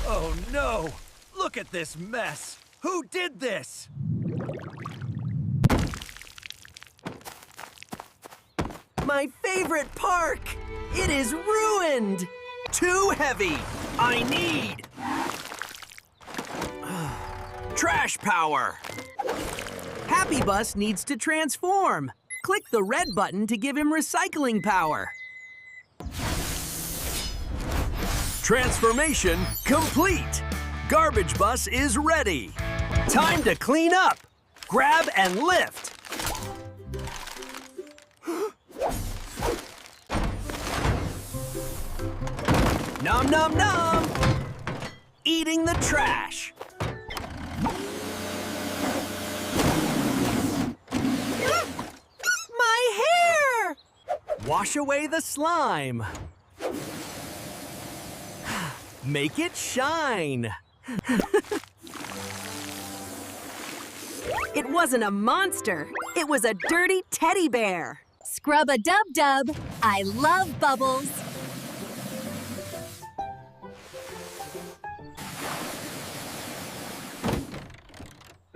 Oh no! Look at this mess! Who did this? My favorite park! It is ruined! Too heavy! I need trash power! Happy Bus needs to transform. Click the red button to give him recycling power. Transformation complete! Garbage Bus is ready! Time to clean up! Grab and lift! Nom nom nom! Eating the trash! My hair! Wash away the slime. Make it shine. It wasn't a monster. It was a dirty teddy bear. Scrub-a-dub-dub. I love bubbles.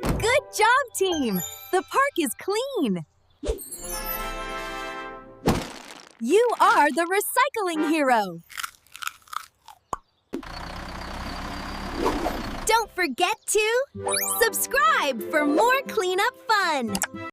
Good job, team. The park is clean. You are the recycling hero. Don't forget to subscribe for more cleanup fun.